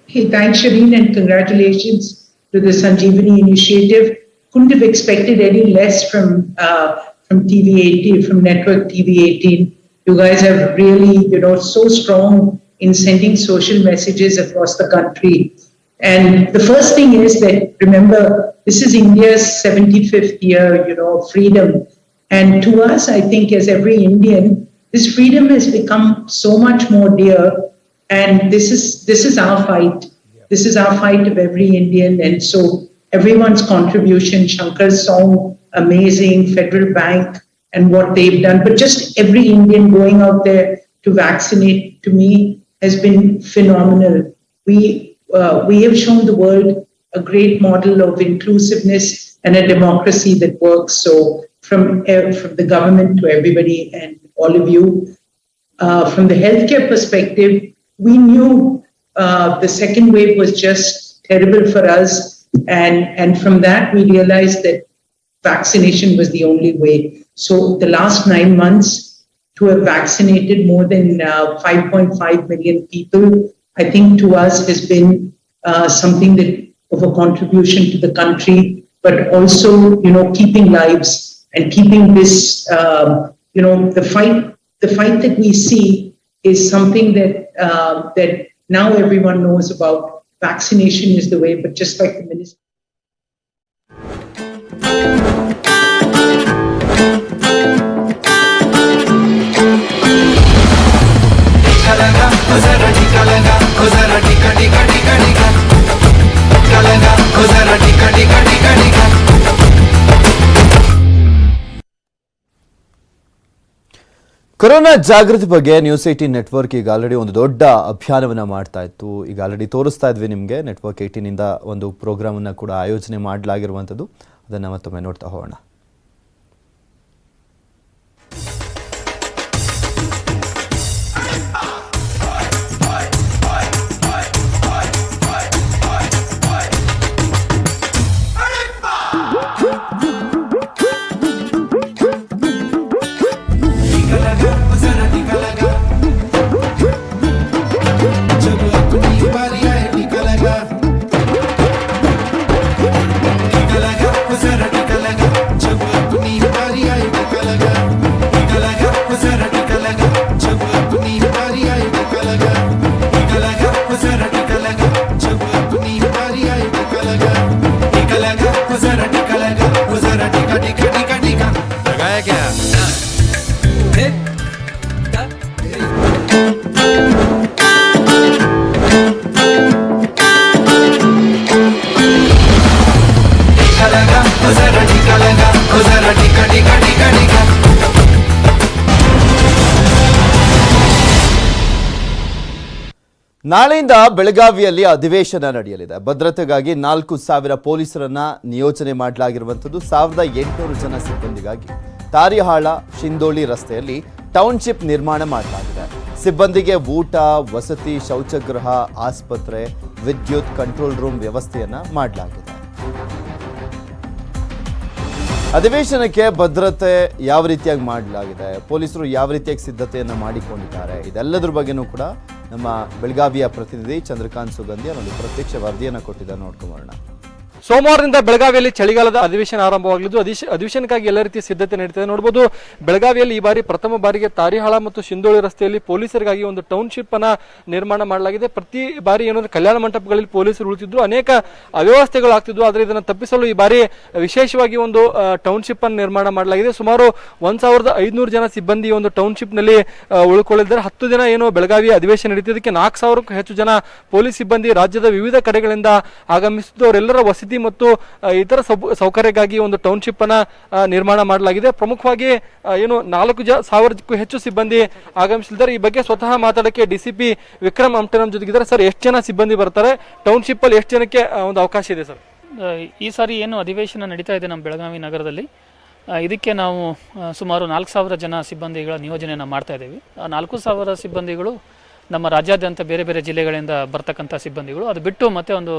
Hey, thanks, Shireen, and congratulations to the Sanjeevani initiative. Couldn't have expected any less from TV18, from Network TV18. You guys are really, so strong in sending social messages across the country. And the first thing is that, remember, this is India's 75th year, of freedom. And to us, I think, as every Indian, this freedom has become so much more dear. And this is our fight. This is our fight of every Indian. And so everyone's contribution, Shankar's song, amazing, Federal Bank, and what they've done. But just every Indian going out there to vaccinate, to me, has been phenomenal. We have shown the world a great model of inclusiveness and a democracy that works. So from the government to everybody and all of you, from the healthcare perspective, we knew the second wave was just terrible for us. And from that, we realized that vaccination was the only way. So the last 9 months, to have vaccinated more than 5.5 million people, I think to us has been something that of a contribution to the country, but also, keeping lives and keeping this, the fight that we see is something that now everyone knows about. Vaccination is the way, but just like the minister. Corona ಜಾಗೃತಿ ಬಗ್ಗೆ news 18 network ಈಗ already ಒಂದು ದೊಡ್ಡ ಅಭಿಯಾನವನ್ನ ಮಾಡ್ತಾ ಇತ್ತು. ಈಗ already ತೋರಿಸ್ತಾ ಇದ್ವಿ ನಿಮಗೆ ನೆಟ್ವರ್ಕ್ 18 ಇಂದ ಒಂದು ಪ್ರೋಗ್ರಾಮ್ ಅನ್ನ ಕೂಡ ಆಯೋಜನೆ ಮಾಡಲಾಗಿರುವಂತದ್ದು. ಅದನ್ನ ಮತ್ತೊಮ್ಮೆ ನೋಡ್ತಾ ಹೋಗೋಣ. ನಾಳೆಯಿಂದ ಬೆಳಗಾವಿಯಲ್ಲಿ ಅಧಿವೇಶನ ನಡೆಯಲಿದೆ. ಭದ್ರತೆಗಾಗಿ 4,000 ಪೊಲೀಸರನ್ನ ನಿಯೋಜನೆ ಮಾಡಲಾಗಿರುವಂಥದ್ದು. 1,800 ಜನ ಸಿಬ್ಬಂದಿಗಾಗಿ ತಾರಿಹಾಳ ಶಿಂದೋಳಿ ರಸ್ತೆಯಲ್ಲಿ ಟೌನ್ಶಿಪ್ ನಿರ್ಮಾಣ ಮಾಡಲಾಗಿದೆ. ಸಿಬ್ಬಂದಿಗೆ ಊಟ, ವಸತಿ, ಶೌಚಗೃಹ, ಆಸ್ಪತ್ರೆ, ವಿದ್ಯುತ್, ಕಂಟ್ರೋಲ್ ರೂಮ್ ವ್ಯವಸ್ಥೆಯನ್ನ ಮಾಡಲಾಗಿದೆ. ಅಧಿವೇಶನಕ್ಕೆ ಭದ್ರತೆ ಯಾವ ರೀತಿಯಾಗಿ ಮಾಡಲಾಗಿದೆ, ಪೊಲೀಸರು ಯಾವ ರೀತಿಯಾಗಿ ಸಿದ್ಧತೆಯನ್ನು ಮಾಡಿಕೊಂಡಿದ್ದಾರೆ, ಇದೆಲ್ಲದರ ಬಗ್ಗೆನೂ ಕೂಡ ನಮ್ಮ ಬೆಳಗಾವಿಯ ಪ್ರತಿನಿಧಿ ಚಂದ್ರಕಾಂತ್ ಸುಗಂಧಿ ಒಂದು ಪ್ರತ್ಯಕ್ಷ ವರದಿಯನ್ನು ಕೊಟ್ಟಿದ್ದಾರೆ. ನೋಡ್ಕೊಂಬರೋಣ. ಸೋಮವಾರದಿಂದ ಬೆಳಗಾವಿಯಲ್ಲಿ ಚಳಿಗಾಲದ ಅಧಿವೇಶನ ಆರಂಭವಾಗಲಿದ್ದು ಅಧಿವೇಶನಕ್ಕಾಗಿ ಎಲ್ಲ ರೀತಿಯ ಸಿದ್ಧತೆ ನಡೀತಿದೆ. ನೋಡಬಹುದು ಬೆಳಗಾವಿಯಲ್ಲಿ ಈ ಬಾರಿ ಪ್ರಥಮ ಬಾರಿಗೆ ತಾರಿಹಾಳ ಮತ್ತು ಶಿಂದೋಳಿ ರಸ್ತೆಯಲ್ಲಿ ಪೊಲೀಸರಿಗಾಗಿ ಒಂದು ಟೌನ್ಶಿಪ್ ಅನ್ನ ನಿರ್ಮಾಣ ಮಾಡಲಾಗಿದೆ. ಪ್ರತಿ ಬಾರಿ ಏನಂದ್ರೆ ಕಲ್ಯಾಣ ಮಂಟಪಗಳಲ್ಲಿ ಪೊಲೀಸರು ಉಳಿತಿದ್ರು, ಅನೇಕ ಅವ್ಯವಸ್ಥೆಗಳು ಆಗ್ತಿದ್ವು. ಆದರೆ ಇದನ್ನು ತಪ್ಪಿಸಲು ಈ ಬಾರಿ ವಿಶೇಷವಾಗಿ ಒಂದು ಟೌನ್ಶಿಪ್ ಅನ್ನು ನಿರ್ಮಾಣ ಮಾಡಲಾಗಿದೆ. ಸುಮಾರು 1500 ಜನ ಸಿಬ್ಬಂದಿ ಒಂದು ಟೌನ್ಶಿಪ್ ನಲ್ಲಿ ಉಳ್ಕೊಳ್ಳಿದ್ದಾರೆ. 10 ದಿನ ಏನು ಬೆಳಗಾವಿ ಅಧಿವೇಶನ ನಡೀತಿದ್ದಕ್ಕೆ 4000ಕ್ಕೂ ಹೆಚ್ಚು ಜನ ಪೊಲೀಸ್ ಸಿಬ್ಬಂದಿ ರಾಜ್ಯದ ವಿವಿಧ ಕಡೆಗಳಿಂದ ಆಗಮಿಸಿದ್ದು. ಅವರೆಲ್ಲರ ವಸತಿ ಮತ್ತು ಇತರ ಸೌಕರ್ಯಕ್ಕಾಗಿ ಒಂದು ಟೌನ್ಶಿಪ್ ಅನ್ನ ನಿರ್ಮಾಣ ಮಾಡಲಾಗಿದೆ. ಪ್ರಮುಖವಾಗಿ ಏನು 4000ಕ್ಕೂ ಹೆಚ್ಚು ಸಿಬ್ಬಂದಿ ಆಗಮಿಸಲಿದ್ದಾರೆ. ಈ ಬಗ್ಗೆ ಸ್ವತಃ ಮಾತಾಡಕ್ಕೆ ಡಿಸಿಪಿ ವಿಕ್ರಮ್ ಆಮ್ಟೆ ನಮ್ಮ ಜೊತೆಗಿದ್ದಾರೆ. ಸರ್, ಎಷ್ಟು ಜನ ಸಿಬ್ಬಂದಿ ಬರ್ತಾರೆ? ಟೌನ್ಶಿಪ್ ಅಲ್ಲಿ ಎಷ್ಟು ಜನಕ್ಕೆ ಒಂದು ಅವಕಾಶ ಇದೆ ಸರ್? ಈ ಸಾರಿ ಏನು ಅಧಿವೇಶನ ನಡೀತಾ ಇದೆ ನಮ್ಮ ಬೆಳಗಾವಿ ನಗರದಲ್ಲಿ, ಇದಕ್ಕೆ ನಾವು ಸುಮಾರು 4000 ಜನ ಸಿಬ್ಬಂದಿಗಳ ನಿಯೋಜನೆಯನ್ನು ಮಾಡ್ತಾ ಇದ್ದೀವಿ. 4000 ಸಿಬ್ಬಂದಿಗಳು ನಮ್ಮ ರಾಜ್ಯಾದ್ಯಂತ ಬೇರೆ ಬೇರೆ ಜಿಲ್ಲೆಗಳಿಂದ ಬರ್ತಕ್ಕಂಥ ಸಿಬ್ಬಂದಿಗಳು. ಅದು ಬಿಟ್ಟು ಮತ್ತೆ ಒಂದು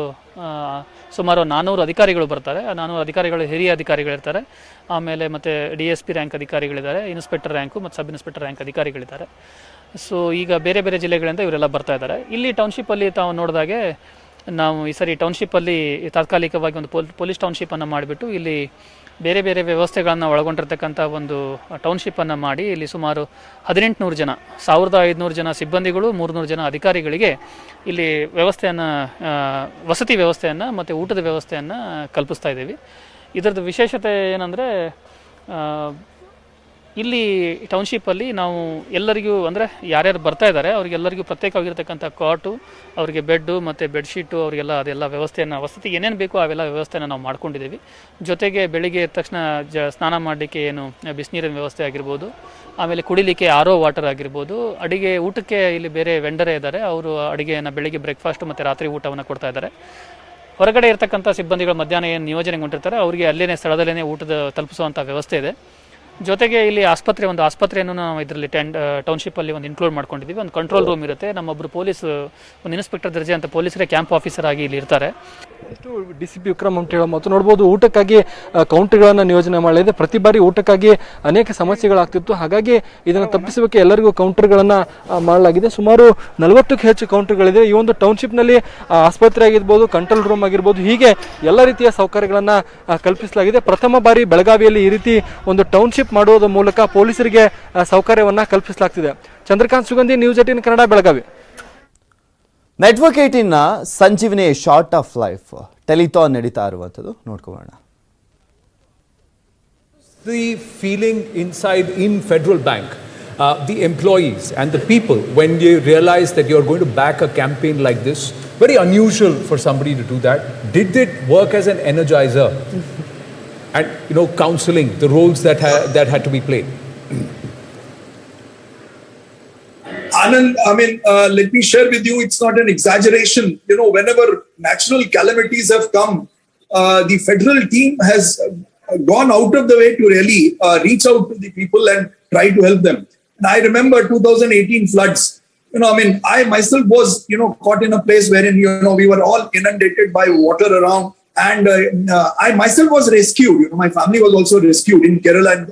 ಸುಮಾರು 400 ಅಧಿಕಾರಿಗಳು ಬರ್ತಾರೆ. 400 ಅಧಿಕಾರಿಗಳು ಹಿರಿಯ ಅಧಿಕಾರಿಗಳಿರ್ತಾರೆ. ಆಮೇಲೆ ಮತ್ತೆ DSP ರ್ಯಾಂಕ್ ಅಧಿಕಾರಿಗಳಿದ್ದಾರೆ, ಇನ್ಸ್ಪೆಕ್ಟರ್ ರ್ಯಾಂಕು ಮತ್ತು ಸಬ್ ಇನ್ಸ್ಪೆಕ್ಟರ್ ರ್ಯಾಂಕ್ ಅಧಿಕಾರಿಗಳಿದ್ದಾರೆ. ಸೊ ಈಗ ಬೇರೆ ಬೇರೆ ಜಿಲ್ಲೆಗಳಿಂದ ಇವರೆಲ್ಲ ಬರ್ತಾ ಇದ್ದಾರೆ. ಇಲ್ಲಿ ಟೌನ್ಶಿಪ್ಪಲ್ಲಿ ತಾವು ನೋಡಿದಾಗೆ ನಾವು ಈ ಸರಿ ಟೌನ್ಶಿಪ್ಪಲ್ಲಿ ತಾತ್ಕಾಲಿಕವಾಗಿ ಒಂದು ಪೊಲೀಸ್ ಟೌನ್ಶಿಪ್ಪನ್ನು ಮಾಡಿಬಿಟ್ಟು ಇಲ್ಲಿ ಬೇರೆ ಬೇರೆ ವ್ಯವಸ್ಥೆಗಳನ್ನು ಒಳಗೊಂಡಿರ್ತಕ್ಕಂಥ ಒಂದು ಟೌನ್ಶಿಪ್ಪನ್ನು ಮಾಡಿ ಇಲ್ಲಿ ಸುಮಾರು 1800 ಜನ 1500 ಜನ ಸಿಬ್ಬಂದಿಗಳು 300 ಜನ ಅಧಿಕಾರಿಗಳಿಗೆ ಇಲ್ಲಿ ವ್ಯವಸ್ಥೆಯನ್ನು ವಸತಿ ವ್ಯವಸ್ಥೆಯನ್ನು ಮತ್ತು ಊಟದ ವ್ಯವಸ್ಥೆಯನ್ನು ಕಲ್ಪಿಸ್ತಾ ಇದ್ದೀವಿ. ಇದರದ್ದು ವಿಶೇಷತೆ ಏನಂದರೆ ಇಲ್ಲಿ ಟೌನ್ಶಿಪ್ಪಲ್ಲಿ ನಾವು ಎಲ್ಲರಿಗೂ ಅಂದರೆ ಯಾರ್ಯಾರು ಬರ್ತಾ ಇದ್ದಾರೆ ಅವರಿಗೆಲ್ಲರಿಗೂ ಪ್ರತ್ಯೇಕವಾಗಿರ್ತಕ್ಕಂಥ ಕಾಟು, ಅವರಿಗೆ ಬೆಡ್ಡು ಮತ್ತು ಬೆಡ್ಶೀಟು, ಅವರಿಗೆಲ್ಲ ಅದೆಲ್ಲ ವ್ಯವಸ್ಥೆಯನ್ನು ವಸತಿ ಏನೇನು ಬೇಕೋ ಅವೆಲ್ಲ ವ್ಯವಸ್ಥೆಯನ್ನು ನಾವು ಮಾಡ್ಕೊಂಡಿದ್ದೀವಿ. ಜೊತೆಗೆ ಬೆಳಿಗ್ಗೆ ಎದ್ದ ತಕ್ಷಣ ಸ್ನಾನ ಮಾಡಲಿಕ್ಕೆ ಏನು ಬಿಸಿನೀರಿನ ವ್ಯವಸ್ಥೆ ಆಗಿರ್ಬೋದು, ಆಮೇಲೆ ಕುಡಿಲಿಕ್ಕೆ RO ವಾಟರ್ ಆಗಿರ್ಬೋದು, ಅಡುಗೆ ಊಟಕ್ಕೆ ಇಲ್ಲಿ ಬೇರೆ ವೆಂಡರೇ ಇದ್ದಾರೆ, ಅವರು ಅಡುಗೆಯನ್ನು ಬೆಳಿಗ್ಗೆ ಬ್ರೇಕ್ಫಾಸ್ಟ್ ಮತ್ತು ರಾತ್ರಿ ಊಟವನ್ನು ಕೊಡ್ತಾ ಇದ್ದಾರೆ. ಹೊರಗಡೆ ಇರತಕ್ಕಂಥ ಸಿಬ್ಬಂದಿಗಳು ಮಧ್ಯಾಹ್ನ ಏನು ನಿಯೋಜನೆಗೊಂಡಿರ್ತಾರೆ ಅವರಿಗೆ ಅಲ್ಲೇ ಸ್ಥಳದಲ್ಲೇ ಊಟದ ತಲುಪಿಸುವಂಥ ವ್ಯವಸ್ಥೆ ಇದೆ. ಜೊತೆಗೆ ಇಲ್ಲಿ ಒಂದು ಆಸ್ಪತ್ರೆಯನ್ನು ನಾವು ಇದರಲ್ಲಿ ಟೌನ್ಶಿಪ್ಪಲ್ಲಿ ಒಂದು ಇನ್ಕ್ಲೂಡ್ ಮಾಡ್ಕೊಂಡಿದ್ದೀವಿ. ಒಂದು ಕಂಟ್ರೋಲ್ ರೂಮ್ ಇರುತ್ತೆ. ನಮ್ಮೊಬ್ಬರು ಪೊಲೀಸ್ ಒಂದು ಇನ್ಸ್ಪೆಕ್ಟರ್ ದರ್ಜೆ ಅಂತ ಪೊಲೀಸರೇ ಕ್ಯಾಂಪ್ ಆಫೀಸರ್ ಆಗಿ ಇಲ್ಲಿ ಇರ್ತಾರೆ. ಎಷ್ಟು DCP ವಿಕ್ರಮ್ ಅಂತ ಹೇಳೋ ಮತ್ತು ನೋಡ್ಬೋದು ಊಟಕ್ಕಾಗಿ ಕೌಂಟರ್ಗಳನ್ನು ನಿಯೋಜನೆ ಮಾಡಲಿದೆ. ಪ್ರತಿ ಬಾರಿ ಊಟಕ್ಕಾಗಿ ಅನೇಕ ಸಮಸ್ಯೆಗಳಾಗ್ತಿತ್ತು. ಹಾಗಾಗಿ ಇದನ್ನು ತಪ್ಪಿಸಬೇಕು ಎಲ್ಲರಿಗೂ ಕೌಂಟರ್ಗಳನ್ನು ಮಾಡಲಾಗಿದೆ. ಸುಮಾರು 40ಕ್ಕೂ ಹೆಚ್ಚು ಕೌಂಟರ್ಗಳಿದೆ. ಈ ಒಂದು ಟೌನ್ಶಿಪ್ನಲ್ಲಿ ಆಸ್ಪತ್ರೆ ಆಗಿರ್ಬೋದು, ಕಂಟ್ರೋಲ್ ರೂಮ್ ಆಗಿರ್ಬೋದು, ಹೀಗೆ ಎಲ್ಲ ರೀತಿಯ ಸೌಕರ್ಯಗಳನ್ನು ಕಲ್ಪಿಸಲಾಗಿದೆ. ಪ್ರಥಮ ಬಾರಿ ಬೆಳಗಾವಿಯಲ್ಲಿ ಈ ರೀತಿ ಒಂದು ಟೌನ್ಶಿಪ್ ಮಾಡುವುದರ ಮೂಲಕ ಪೊಲೀಸರಿಗೆ ಸೌಕರ್ಯವನ್ನ ಕಲ್ಪಿಸಲಾಗ್ತಿದೆ. ಚಂದ್ರಕಾಂತ್ ಸುಗಂಧಿ, ನ್ಯೂಸ್ 18 ಕನ್ನಡ, ಬೆಳಗಾವಿ. ನೆಟ್ವರ್ಕ್ 18ನ Sanjeevini shot of life telethon ನಡೀತಾ ಇರುವಂಥದ್ದು ನೋಡ್ಕೊಳ್ಳೋಣ. The feeling inside in Federal Bank, the employees and the people, when you realize that you're going to back a campaign like this, very unusual for somebody to do that. Did it work as an energizer? And counseling, the roles that had to be played. Anand, let me share with you, it's not an exaggeration. Whenever natural calamities have come, the federal team has gone out of the way to really reach out to the people and try to help them. And I remember 2018 floods. I myself was, caught in a place wherein, we were all inundated by water around. And I myself was rescued. My family was also rescued in Kerala. And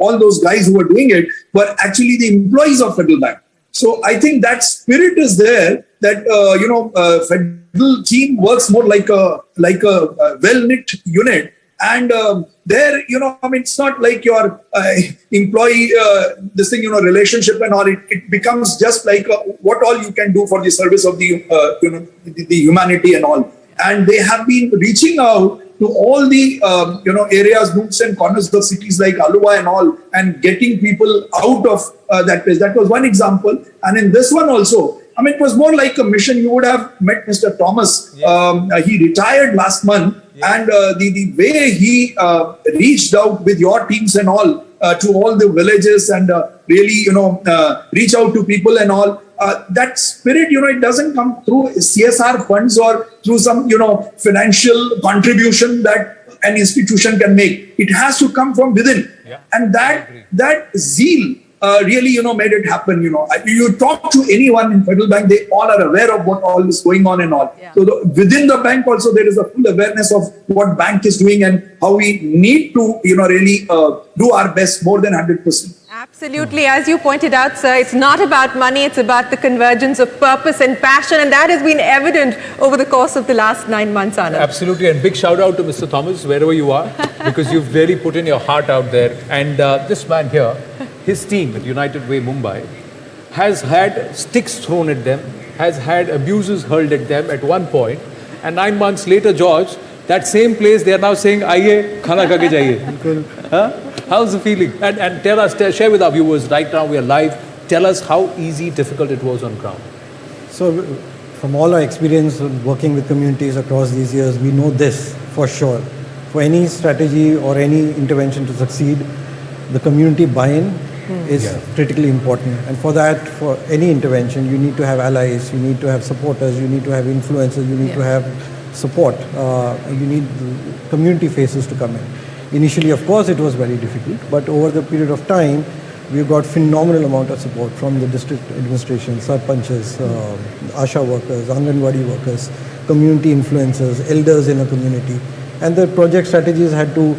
all those guys who were doing it were actually the employees of Federal Bank. So I think that spirit is there. That Federal team works more like a well-knit unit. And there, it's not like your employee relationship and all. It becomes just like what all you can do for the service of the the humanity and all. And they have been reaching out to all the areas, nooks and corners of cities like Aluva and all, and getting people out of that place. That was one example. And in this one also, it was more like a mission. You would have met Mr. Thomas. He retired last month. And the way he reached out with your teams and all to all the villages and really, reach out to people and all. That spirit, it doesn't come through CSR funds or through some, financial contribution that an institution can make. It has to come from within. Yeah. And that zeal really, made it happen. You talk to anyone in Federal Bank, they all are aware of what all is going on and all. Yeah. So within the bank also, there is a full awareness of what bank is doing and how we need to, really do our best more than 100%. Absolutely. As you pointed out, sir, it's not about money, it's about the convergence of purpose and passion, and that has been evident over the course of the last 9 months, Anand. Absolutely, and big shout out to Mr. Thomas, wherever you are, because you've really put in your heart out there. And this man here, his team at United Way Mumbai, has had sticks thrown at them, has had abuses hurled at them at one point, and 9 months later, George, that same place, they are now saying, "Aiye, khana kha ke jaiye." Huh? How's the feeling? And tell us, share with our viewers, right now we are live, tell us how easy, difficult it was on ground. So, from all our experience of working with communities across these years, we know this for sure. For any strategy or any intervention to succeed, the community buy-in is critically important. And for that, for any intervention, you need to have allies, you need to have supporters, you need to have influencers, you need to have support. You need community faces to come in. Initially, of course, it was very difficult, but over the period of time, we got phenomenal amount of support from the district administration, sarpanches, ASHA workers, Anganwadi workers, community influencers, elders in a community. And the project strategies had to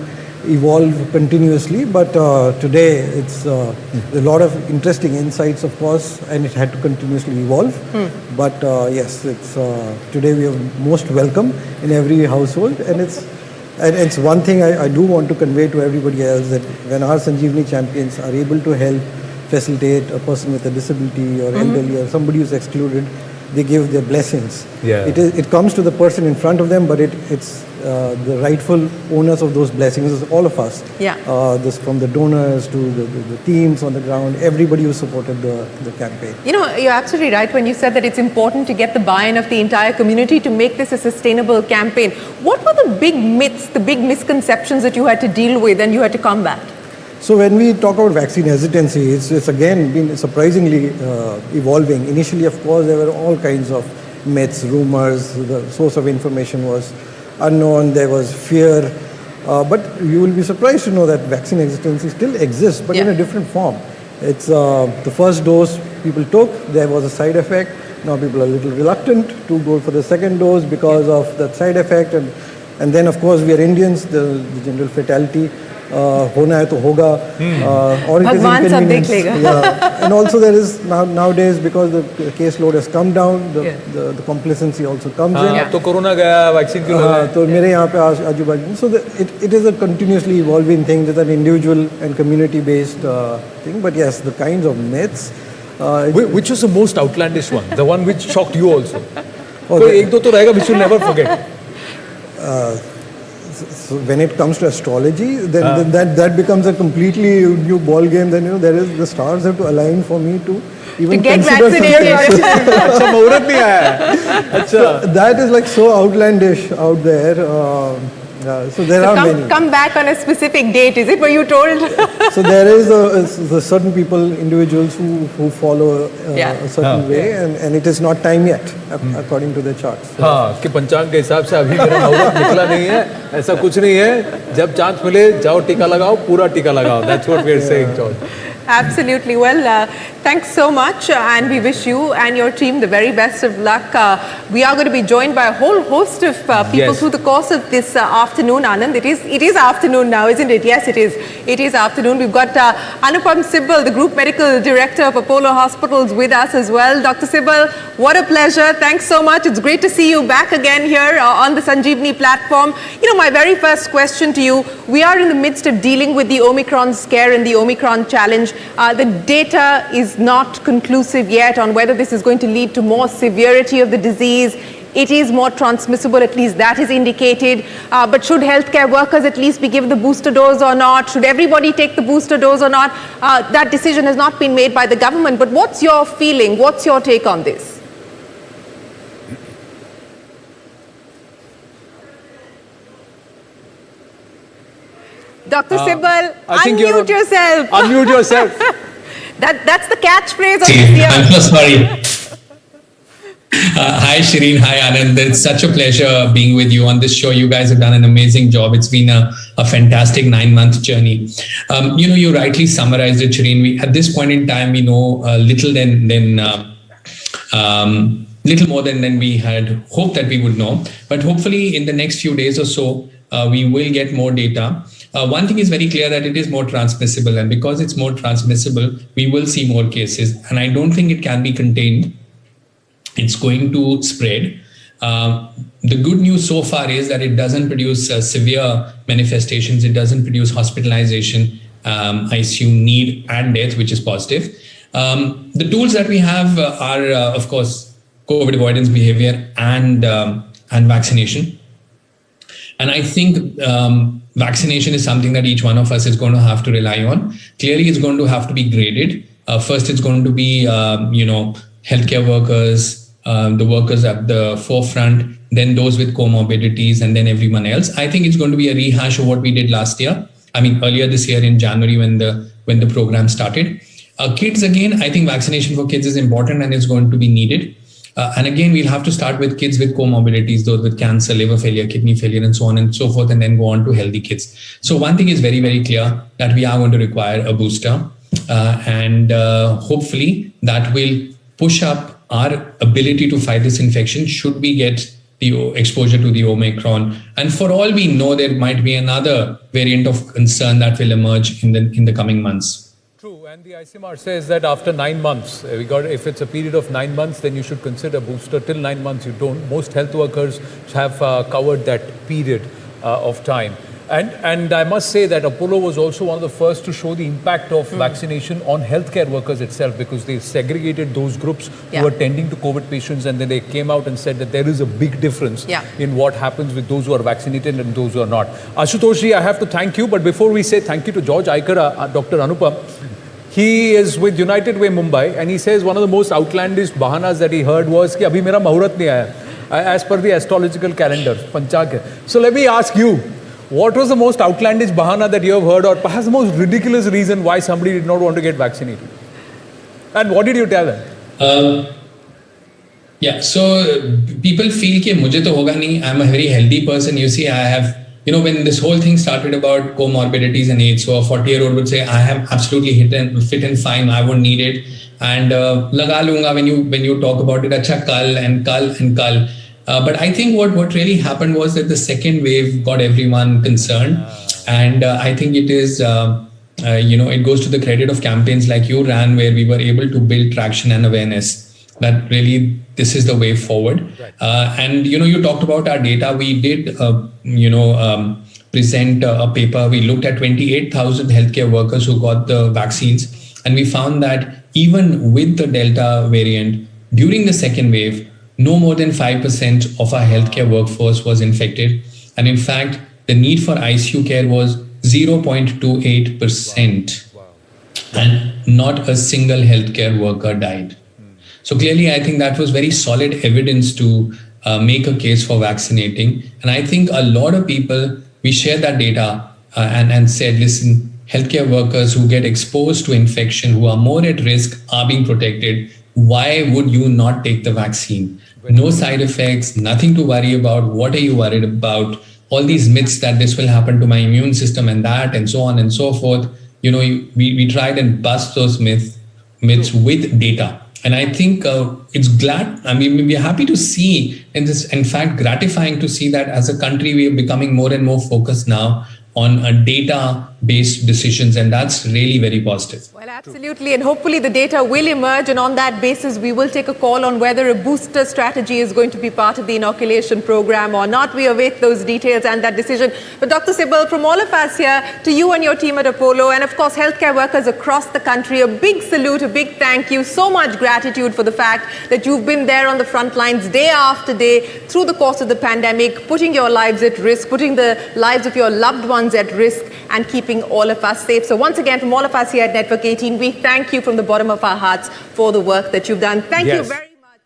evolve continuously, but today it's a lot of interesting insights, of course, and it had to continuously evolve. But yes, it's today we are most welcome in every household, and it's one thing I do want to convey to everybody else, that when our Sanjeevani champions are able to help facilitate a person with a disability or elderly or somebody who's excluded, they give their blessings. It comes to the person in front of them, but it's the rightful owners of those blessings is all of us. This from the donors to the teams on the ground, everybody who supported the campaign. You know, you're absolutely right when you said that it's important to get the buy-in of the entire community to make this a sustainable campaign. What were the big myths, the big misconceptions that you had to deal with and you had to combat? So when we talk about vaccine hesitancy, it's again been surprisingly evolving. Initially, of course, there were all kinds of myths, rumors, the source of information was unknown, there was fear. But you will be surprised to know that vaccine hesitancy still exists, but in a different form. It's the first dose people took, there was a side effect. Now people are a little reluctant to go for the second dose because of that side effect. And then, of course, we are Indians, the general fatality. होना है तो होगा or it is inconvenience. And also there is nowadays, because the caseload has come down, the complacency also comes in. तो corona गया, vaccine क्यों लगा? तो मेरे यहाँ पे आजू बाजू, so it is a continuously evolving thing. It is an individual and community based thing. But yes, the kinds of myths. Which was the most outlandish one? The one which shocked you also? कोई एक दो तो रहेगा which you'll never forget. So when it comes to astrology, then that becomes a completely new ball game. Then the stars have to align for me to even get vaccinated. So that is like so outlandish out there. So there are many. Come back on a specific date, is it? Were you told? So there is a certain people, individuals who follow a certain way, and it is not time yet, according to the charts. हाँ, कि पंचांग के हिसाब से अभी मेरा मुहूर्त निकला नहीं है, ऐसा कुछ नहीं है. जब चांस मिले, जाओ टीका लगाओ, पूरा टीका लगाओ. That's what we are saying, George. Absolutely. Well, thanks so much, and we wish you and your team the very best of luck. We are going to be joined by a whole host of people through the course of this afternoon, Anand. It is afternoon now, isn't it? Yes, it is. It is afternoon. We've got Anupam Sibal, the Group Medical Director of Apollo Hospitals, with us as well. Dr. Sibal, what a pleasure. Thanks so much. It's great to see you back again here on the Sanjeevani platform. You know, my very first question to you, we are in the midst of dealing with the Omicron scare and the Omicron challenge. The data is not conclusive yet on whether this is going to lead to more severity of the disease. It is more transmissible, at least that is indicated. But should healthcare workers at least be given the booster dose or not? Should everybody take the booster dose or not? That decision has not been made by the government. But what's your feeling? What's your take on this? Dr. Sibal, unmute yourself. Unmute yourself. That's the catchphrase of this year. I'm so sorry. Hi, Shireen. Hi, Anand. It's such a pleasure being with you on this show. You guys have done an amazing job. It's been a fantastic 9-month journey. You rightly summarized it, Shireen. At this point in time, we know little more than we had hoped that we would know. But hopefully in the next few days or so, we will get more data. One thing is very clear, that it is more transmissible, and because it's more transmissible, we will see more cases, and I don't think it can be contained. It's going to spread. The good news so far is that it doesn't produce severe manifestations. It doesn't produce hospitalization, ICU need, and death, which is positive. The tools that we have are, of course, COVID avoidance behavior and vaccination. And I think vaccination is something that each one of us is going to have to rely on. Clearly, it's going to have to be graded. First, it's going to be, healthcare workers, the workers at the forefront, then those with comorbidities, and then everyone else. I think it's going to be a rehash of what we did last year. Earlier this year in January when the program started. Kids, again, I think vaccination for kids is important and it's going to be needed. And again, we'll have to start with kids with comorbidities, those with cancer, liver failure, kidney failure, and so on and so forth, and then go on to healthy kids. So one thing is very, very clear, that we are going to require a booster. And hopefully that will push up our ability to fight this infection should we get the exposure to the Omicron. And for all we know, there might be another variant of concern that will emerge in the coming months. True, and the ICMR says that after 9 months, if it's a period of 9 months, then you should consider booster. Till 9 months, you don't. Most health workers have covered that period of time. And I must say that Apollo was also one of the first to show the impact of vaccination on healthcare workers itself, because they segregated those groups who were tending to COVID patients, and then they came out and said that there is a big difference in what happens with those who are vaccinated and those who are not. Ashutosh ji, I have to thank you, but before we say thank you to George Aikara, Dr. Anupam, he is with United Way Mumbai, and he says one of the most outlandish bahanas that he heard was कि अभी मेरा मुहूर्त नहीं आया, as per the astrological calendar, Panchak. So let me ask you, what was the most outlandish bahana that you have heard, or perhaps the most ridiculous reason why somebody did not want to get vaccinated? And what did you tell them? So people feel that mujhe to hoga nahi. I'm a very healthy person. You see, I have, when this whole thing started about comorbidities and AIDS, so a 40-year-old would say, I am absolutely fit and fine, I won't need it. And laga lunga when you talk about it, acha kal and kal and kal. But I think what really happened was that the second wave got everyone concerned. And I think it is, it goes to the credit of campaigns like you ran, where we were able to build traction and awareness that really this is the way forward. And, you talked about our data. We did, present a paper. We looked at 28,000 healthcare workers who got the vaccines. And we found that even with the Delta variant, during the second wave, no more than 5% of our healthcare workforce was infected. And in fact, the need for ICU care was 0.28%. And not a single healthcare worker died. So clearly, I think that was very solid evidence to make a case for vaccinating. And I think a lot of people, we shared that data and said, listen, healthcare workers who get exposed to infection, who are more at risk, are being protected. Why would you not take the vaccine? No side effects, nothing to worry about. What are you worried about? All these myths that this will happen to my immune system and that, and so on and so forth. We tried and bust those myths with data. And I think we're happy to see, and this, in fact, gratifying to see that as a country, we are becoming more and more focused now on data-based decisions, and that's really very positive. Well, absolutely, and hopefully the data will emerge, and on that basis, we will take a call on whether a booster strategy is going to be part of the inoculation program or not. We await those details and that decision. But Dr. Sibal, from all of us here, to you and your team at Apollo, and of course, healthcare workers across the country, a big salute, a big thank you, so much gratitude for the fact that you've been there on the front lines day after day through the course of the pandemic, putting your lives at risk, putting the lives of your loved ones at risk, and keeping all of us safe. So once again, from all of us here at Network 18, we thank you from the bottom of our hearts for the work that you've done. Thank you very much.